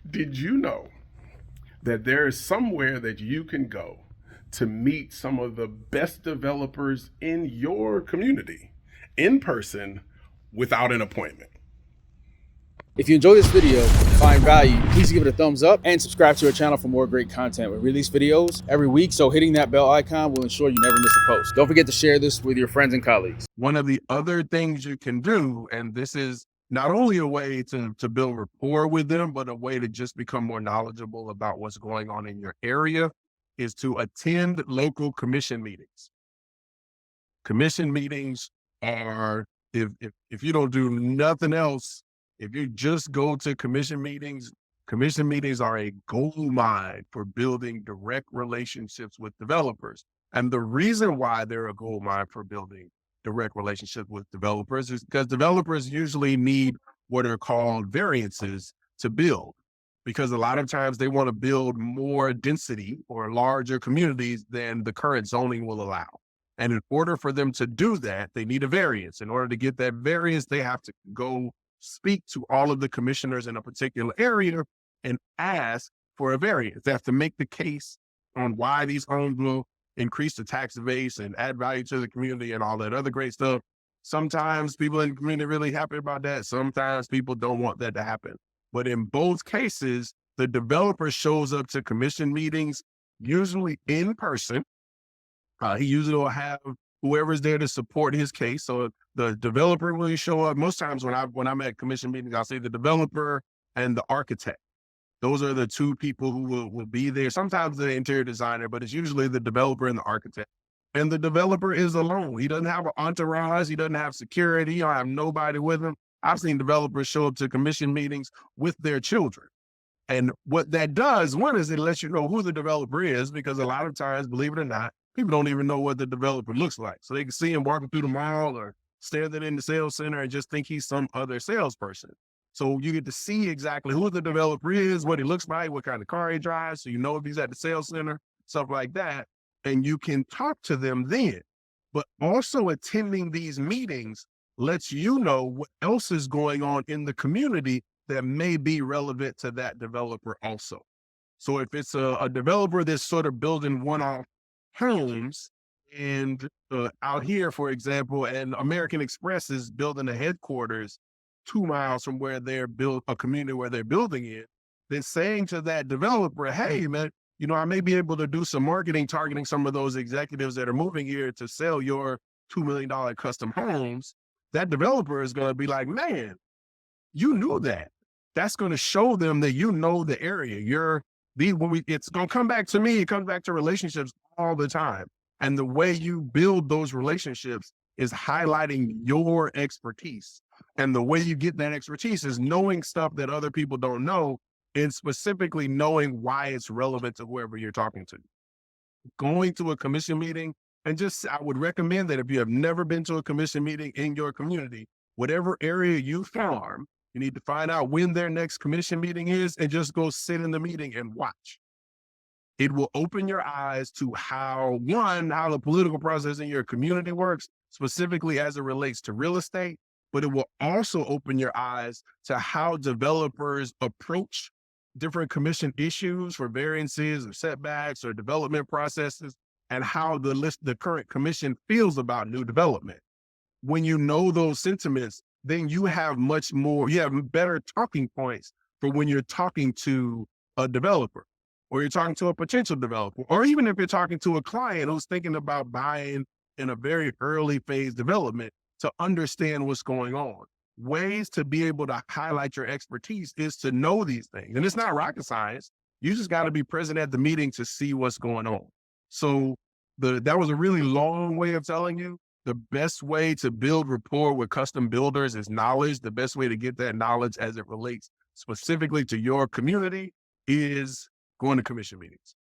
Did you know that there is somewhere that you can go to meet some of the best developers in your community in person without an appointment? If you enjoy this video and find value, please give it a thumbs up and subscribe to our channel for more great content. We release videos every week, so hitting that bell icon will ensure you never miss a post. Don't forget to share this with your friends and colleagues. One of the other things you can do, and this is not only a way to build rapport with them, but a way to just become more knowledgeable about what's going on in your area, is to attend local commission meetings. Commission meetings are, if you don't do nothing else, if you just go to commission meetings are a gold mine for building direct relationships with developers. And the reason why they're a gold mine for building direct relationships with developers is because developers usually need what are called variances to build, because a lot of times they want to build more density or larger communities than the current zoning will allow. And in order for them to do that, they need a variance. In order to get that variance, they have to go speak to all of the commissioners in a particular area and ask for a variance. They have to make the case on why these homes will increase the tax base and add value to the community and all that other great stuff. Sometimes people in the community are really happy about that. Sometimes people don't want that to happen. But in both cases, the developer shows up to commission meetings, usually in person. He usually will have whoever's there to support his case. So the developer will show up. Most times when I'm at commission meetings, I'll say the developer and the architect. Those are the two people who will be there. Sometimes the interior designer, but it's usually the developer and the architect. And the developer is alone. He doesn't have an entourage. He doesn't have security. He don't have nobody with him. I've seen developers show up to commission meetings with their children. And what that does, one is it lets you know who the developer is, because a lot of times, believe it or not, people don't even know what the developer looks like. So they can see him walking through the mall or standing in the sales center and just think he's some other salesperson. So you get to see exactly who the developer is, what he looks like, what kind of car he drives. So you know if he's at the sales center, stuff like that. And you can talk to them then. But also attending these meetings lets you know what else is going on in the community that may be relevant to that developer also. So if it's a developer that's sort of building one-off homes, and out here, for example, and American Express is building a headquarters 2 miles from where they're built, a community where they're building it, then saying to that developer, hey, man, I may be able to do some marketing targeting some of those executives that are moving here to sell your $2 million custom homes. That developer is going to be like, man, you knew that. That's going to show them that you know the area. It's going to come back to me. It comes back to relationships all the time. And the way you build those relationships is highlighting your expertise. And the way you get that expertise is knowing stuff that other people don't know, and specifically knowing why it's relevant to whoever you're talking to. Going to a commission meeting, and I would recommend that if you have never been to a commission meeting in your community, whatever area you farm, you need to find out when their next commission meeting is and just go sit in the meeting and watch. It will open your eyes to how the political process in your community works, specifically as it relates to real estate, but it will also open your eyes to how developers approach different commission issues for variances or setbacks or development processes, and how the current commission feels about new development. When you know those sentiments, then you have better talking points for when you're talking to a developer, or you're talking to a potential developer, or even if you're talking to a client who's thinking about buying in a very early phase development, to understand what's going on. Ways to be able to highlight your expertise is to know these things. And it's not rocket science. You just got to be present at the meeting to see what's going on. So that was a really long way of telling you the best way to build rapport with custom builders is knowledge. The best way to get that knowledge as it relates specifically to your community is going to commission meetings.